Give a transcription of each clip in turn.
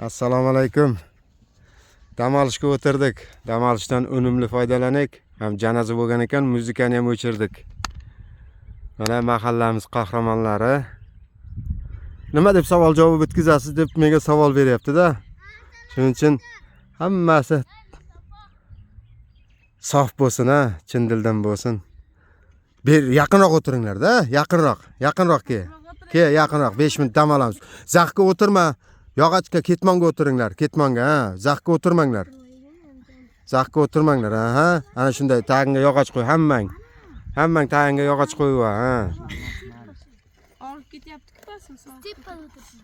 Assalomu alaykum. Dam olishga o'tirdik. Dam olishdan unumli foydalanik. Ham janoza bo'lgan ekan, muzikani ham o'chirdik. Mana mahallamiz qahramonlari. Nima deb savol javob o'tkazasiz deb menga savol beryapti-da. Shuning uchun hammasi sof bo'lsin, ha, chin dildan bo'lsin. Bir yaqinroq o'tiringlar-da, yaqinroq ke. Ke yaqinroq 5 minut dam olamiz. Zaxga o'tirma. Yog'ochga ketmonga o'tiringlar, ketmonga, ha. Zaxga o'tirmanglar. Zaxga o'tirmanglar, ha. Ana shunday tagingga yog'och qo'y, hammang. Hammang tagingga yog'och qo'yib, ha. Olib ketyapti-ku pasin. Tepada o'tirsin.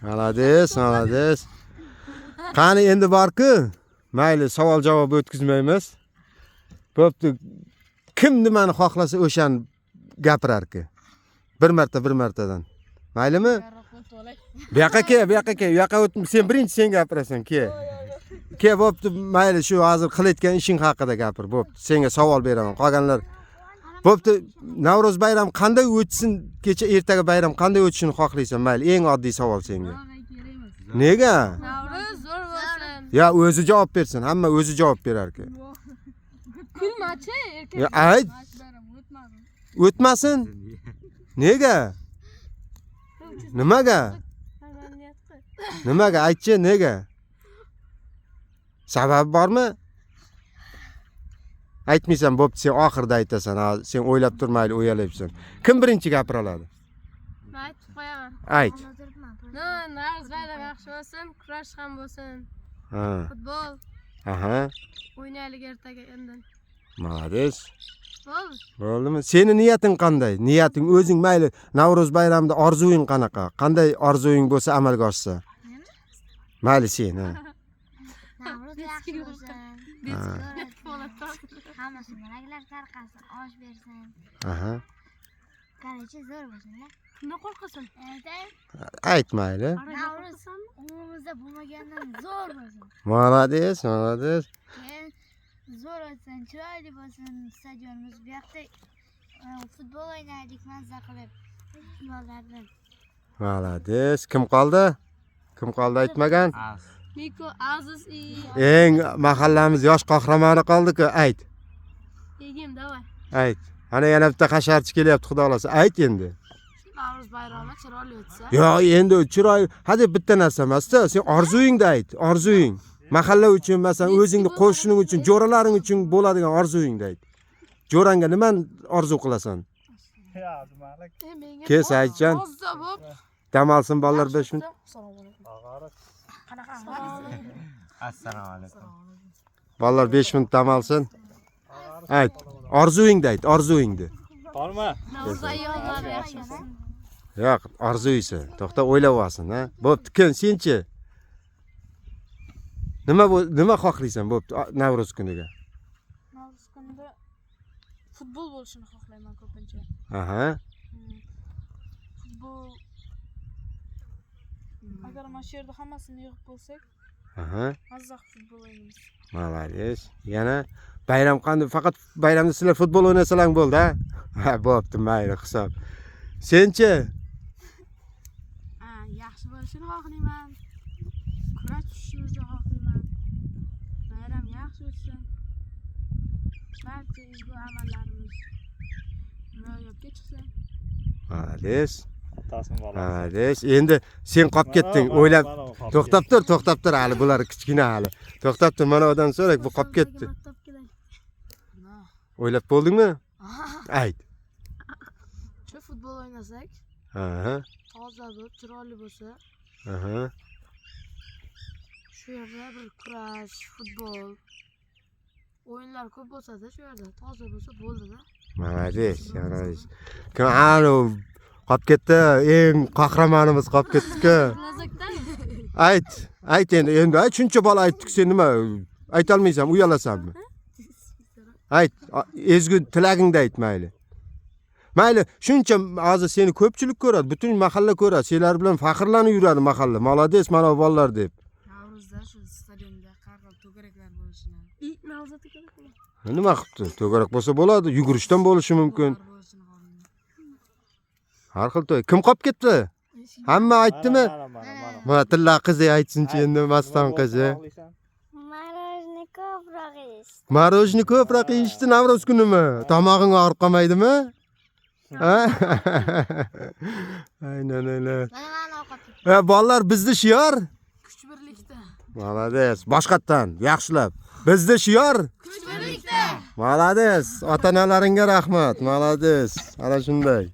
Malades. Qani endi bor-ku. Mayli, savol javob o'tkazmaymiz. Bo'pti. Kim nimani xohlasa o'shani gapirar-ku. Bir martadan. Maylimi? Bu yoqqa o'tib, sen birinchi sen gapirasan, ke. Ke bo'pti, mayli, shu hozir qilayotgan ishing haqida gapir, bo'pti. Senga savol beraman. Qolganlar bo'pti, Navro'z bayrami qanday o'tsin? Kecha ertaga bayram qanday o'tishini xohlaysan? Mayli, eng oddiy savol senga. Nega? Navro'z zo'r bo'lsin. Ya, o'zi javob bersin. Hamma o'zi javob berar-ku. Kulmachi, erkak. Ya, ayt. O'tmasin. Nega? Nimaga? Nimaga aytchi, nega? Sababi bormi? Aytmaysan, bo'pti, sen oxirida aytasan. Sen o'ylab turmayli, o'yalayapsan. Kim birinchi gapira oladi? Men aytib qo'yaman. Ayt. Navro'z bayrami yaxshi bo'lsin, kurash ham bo'lsin. Ha. Futbol. Aha. O'ynaylik ertaga endi. Malades. Bo'ldi. Bo'ldimi? Seni niyating qanday? Niyating o'zing mayli, Navro'z bayramida orzuying qanaqa? Qanday orzuying bo'lsa amalga oshsa? Mayli sen, ha. Navro'z yaxshi bo'lsin. Hammasi malaklar tarqasin, osh bersin. Aha. Qarachi zo'r bo'lsin. Nima qo'rqasan? Ayt mayli. Navro'z umrimizda bo'lmagandan zo'r bo'lsin. Malades. Keyin zo'r bo'lsin, chiroyli bo'lsin stadionimiz. Bu yoqda futbol o'ynaydik, mazza qilib. Bolalar bilan. Malades. Kim qoldi aytmagan? Niko Aziz Eng mahallamiz yosh qahramoni qoldi-ku, ayt. Egim, davay. Ayt. Ana yana bitta hasharchi kelyapti, xudo xolasa. Ayt endi. Navro'z bayrami chiroyli o'tsa. Yo, endi chiroyli. Hadi bitta narsa emas-da, sen orzuyingni ayt, orzuying. Mahalla uchun, masalan, o'zingni qo'shning uchun, jo'ralaring uchun bo'ladigan orzuyingni ayt. Jo'ranga nima orzu qilasan? Kes aytjan. Dam olsin bolalar 5 minut. Assalomu alaykum. Bolalar 5 minut dam olsin. Ayt. Orzuyingni ayt, orzuyingni. Bormi? Navro'z ayyomlari yaxshi bo'lsin. Yo'q, orzuyisi. To'xta, o'ylab olsin, ha. Bo'pti, kim senchi? Nima xohlaysan bo'pti Navro'z kuniga? Navro'z kunida futbol bo'lishini xohlayman ko'pincha. Aha. Futbol. Agar mana shu yerda hammasini yig'ib bo'lsak, Aha. mazza futbol o'ynaymiz. Malades. Yana bayram qanday? Faqat bayramda sizlar futbol o'ynasalar bo'ldi, ha? Ha, bo'pti, mayli hisob. Senchi? Yaxshi bo'lishini xohlayman. Kurash tushishimizni xohlayman. Bayram yaxshi o'tsin. Barcha ezgu amallarimiz ro'yobga chiqsin. Malades. Tasmin bola. Malades. Endi sen qolib ketding, o'ylab. To'xtab tur, hali bular kichkina hali. To'xtab tur, mana odam so'rak, bu qolib ketdi. O'ylab bo'ldingmi? Ayt. Shu futbol o'ynasak, Aha. toza bo'lib, chiroyli bo'lsa, Aha. shu yerda bir kurash, futbol o'yinlar ko'p bo'lsa-da, shu yerda toza bo'lsa bo'ldi-da. Malades. Kim anu qolib ketdi, eng qahramonimiz qolib ketdi-ku. Ayt endi ayt, shuncha bola aytdik, sen nima ayta olmaysan, uyalasanmi? Ayt, ezgu tilagingni ayt, mayli. Mayli, shuncha hozir seni ko'pchilik ko'radi, butun mahalla ko'radi. Senlar bilan faxrlanib yuradi mahalla. Malades, mana bolalar deb. Navro'zda shu stadionda qarg'ab to'garaklar bo'lishini. Navro'zda to'garak. Nima qilibdi? To'garak bo'lsa bo'ladi, yugurishdan bo'lishi mumkin. Har xil to'y. Kim qolib ketdi? Hamma aytdimi? Mana. Ma tilla qizi aytsinchi endi Maston qizi. Marojni ko'proq yeyish. Marojni ko'proq yeyishdi Navro'z kunimi? Tomog'ing og'rib qolmaydimi? Ha? Aynan öyle. Mana mani ovqat. Bolalar bizni shiyor. Kuch birlikda. Молодец. Boshqatdan yaxshilab. Bizni shiyor. Kuch birlikda. Молодец. Ota-onalaringga rahmat. Молодец. Ana shunday.